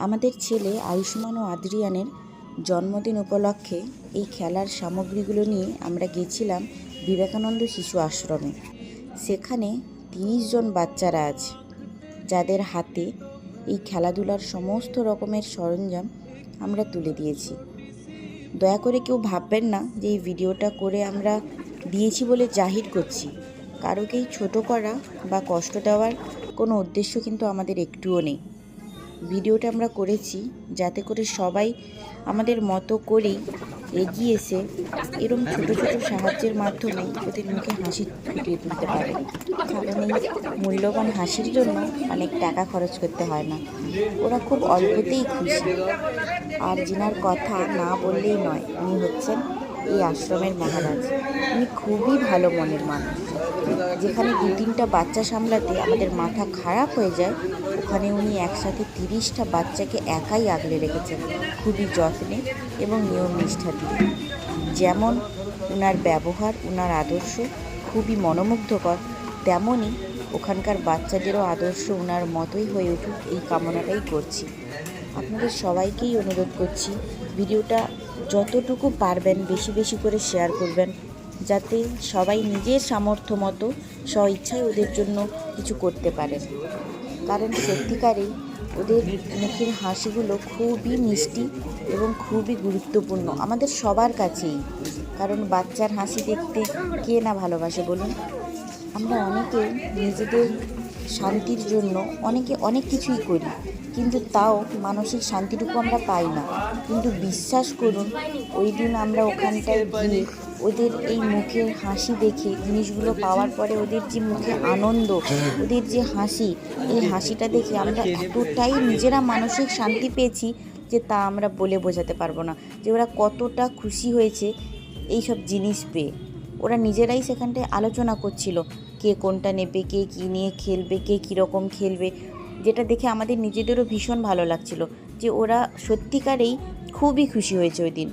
আমাদের ছেলে আয়ুষ্মান ও আদ্রিয়ানের জন্মদিন উপলক্ষে এই খেলার সামগ্রীগুলো নিয়ে আমরা গেছিলাম বিবেকানন্দ শিশু আশ্রমে। সেখানে 30 জন বাচ্চারা আছে যাদের হাতে এই খেলাধুলার সমস্ত রকমের সরঞ্জাম আমরা তুলে দিয়েছি। দয়া করে কেউ ভাববেন না যে এই ভিডিওটা করে আমরা দিয়েছি বলে জাহির করছি। কারোকেই ছোট করা বা কষ্ট দেওয়ার কোনো উদ্দেশ্য কিন্তু আমাদের একটুও নেই। ভিডিওটা আমরা করেছি যাতে করে সবাই আমাদের মতো করেই এগিয়ে এসে এরকম ছোট ছোট সাহায্যের মাধ্যমে ওদের মুখে হাসি ফুটিয়ে তুলতে পারে। কারণ এই মূল্যবান হাসির জন্য অনেক টাকা খরচ করতে হয় না, ওরা খুব অল্পতেই খুশি। আর যিনার কথা না বললেই নয়, উনি হচ্ছেন এই আশ্রমের মহারাজ। উনি খুবই ভালো মনের মানুষ। যেখানে 2-3টা বাচ্চা সামলাতে আমাদের মাথা খারাপ হয়ে যায়, ওখানে উনি একসাথে 30টা বাচ্চাকে একাই আগলে রেখেছেন, খুবই যত্নে এবং নিয়ম নিষ্ঠা দিয়ে। যেমন ওনার ব্যবহার, ওনার আদর্শ খুবই মনোমুগ্ধকর, তেমনই ওখানকার বাচ্চাদেরও আদর্শ ওনার মতোই হয়ে উঠুক এই কামনাটাই করছি। আপনাদের সবাইকেই অনুরোধ করছি ভিডিওটা যতটুকু পারবেন বেশি বেশি করে শেয়ার করবেন, যাতে সবাই নিজের সামর্থ্য মতো স্বইচ্ছায় ওদের জন্য কিছু করতে পারেন। কারণ সত্যিকারেই ওদের মুখের হাসিগুলো খুবই মিষ্টি এবং খুবই গুরুত্বপূর্ণ আমাদের সবার কাছেই। কারণ বাচ্চার হাসি দেখতে কে না ভালোবাসে বলুন? আমরা অনেকে নিজেদের শান্তির জন্য অনেক কিছুই করি, কিন্তু তাও মানসিক শান্তিটুকু আমরা পাই না। কিন্তু বিশ্বাস করুন, ওই দিন আমরা ওখানটায় গিয়ে ওদের এই মুখের হাসি দেখে, জিনিসগুলো পাওয়ার পরে ওদের যে মুখে আনন্দ, ওদের যে হাসি, এই হাসিটা দেখে আমরা এতটাই নিজেরা মানসিক শান্তি পেয়েছি যে তা আমরা বলে বোঝাতে পারবো না যে ওরা কতটা খুশি হয়েছে এই সব জিনিস পেয়ে। ওরা নিজেরাই সেখানটায় আলোচনা করছিল কে কোনটা নেবে, কে কী নিয়ে খেলবে, কে কীরকম খেলবে, যেটা দেখে আমাদের নিজেদেরও ভীষণ ভালো লাগছিল যে ওরা সত্যিকারেই খুবই খুশি হয়েছে ওই দিন।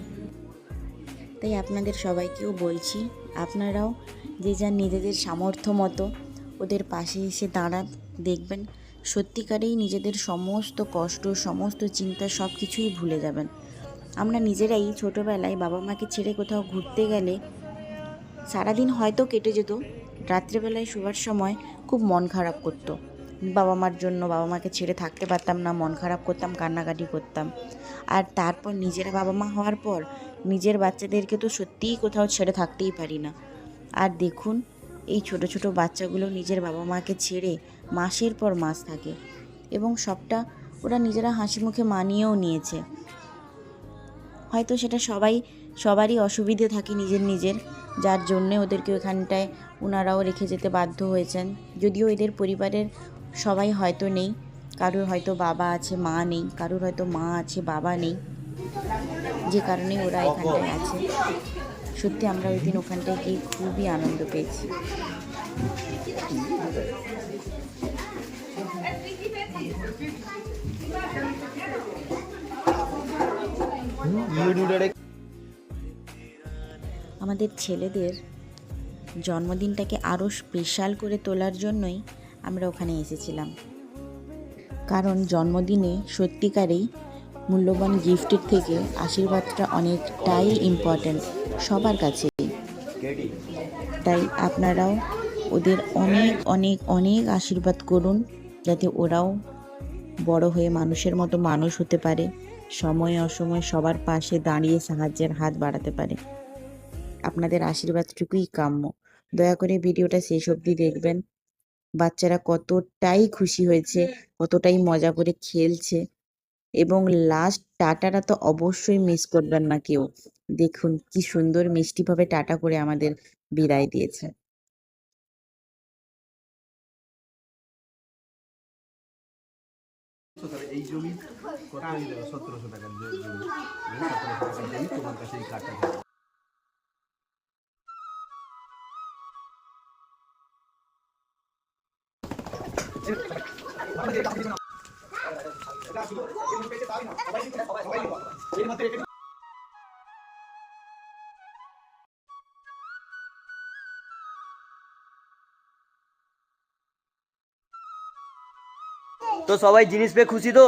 তাই আপনাদের সবাইকেও বলছি, আপনারাও যে যার নিজেদের সামর্থ্য মতো ওদের পাশে এসে দাঁড়ান, দেখবেন সত্যিকারেই নিজেদের সমস্ত কষ্ট, সমস্ত চিন্তা সব কিছুই ভুলে যাবেন। আমরা নিজেরাই ছোটোবেলায় বাবা মাকে ছেড়ে কোথাও ঘুরতে গেলে সারাদিন হয়তো কেটে যেত, রাত্রেবেলায় শোবার সময় খুব মন খারাপ করতো। বাবা মার জন্য বাবা মাকে ছেড়ে থাকতে পারতাম না, মন খারাপ করতাম, কান্নাকাটি করতাম। আর তারপর নিজেরা বাবা মা হওয়ার পর নিজের বাচ্চাদেরকে তো সত্যিই কোথাও ছেড়ে থাকতেই পারি না। আর দেখুন এই ছোট ছোট বাচ্চাগুলো নিজের বাবা মাকে ছেড়ে মাসের পর মাস থাকে এবং সবটা ওরা নিজেরা হাসি মুখে মানিয়েও নিয়েছে। হয়তো সেটা সবারই অসুবিধে থাকে নিজের, যার জন্যে ওদেরকে ওখানটায় ওনারাও রেখে যেতে বাধ্য হয়েছেন। যদিও এদের পরিবারের সবাই হয়তো নেই, কারোর হয়তো বাবা আছে মা নেই, কারোর হয়তো মা আছে বাবা নেই, যে কারণে ওরা এখানটায় আছে। সত্যি আমরা ওই দিন ওখানটায় গিয়ে খুবই আনন্দ পেয়েছি। আমাদের ছেলেদের জন্মদিনটাকে আরও স্পেশাল করে তোলার জন্যই আমরা ওখানে এসেছিলাম। কারণ জন্মদিনে সত্যিকারেই মূল্যবান গিফটের থেকে আশীর্বাদটা অনেকটাই ইম্পর্ট্যান্ট সবার কাছেই। তাই আপনারাও ওদের অনেক অনেক অনেক আশীর্বাদ করুন, যাতে ওরাও বড় হয়ে মানুষের মতো মানুষ হতে পারে, সময়ে অসময়ে সবার পাশে দাঁড়িয়ে সাহায্যের হাত বাড়াতে পারে। আপনাদের আশীর্বাদটুকুই কাম্য। দয়া করে ভিডিওটা শেষ অবধি দেখবেন। বাচ্চারা কতটাই খুশি হয়েছে, কতটাই মজা করে খেলছে, এবং লাস্ট টাটাটা তো অবশ্যই মিস করবেন না কেউ। দেখুন কি সুন্দর মিষ্টিভাবে টাটা করে আমাদের বিদায় দিয়েছে। এই জমি কতই 1700 টাকার জমি, 1700 টাকার জমি তোমার কাছে এই কার্ডটা থাকে। তো সবাই জিনিস পেয়ে খুশি তো?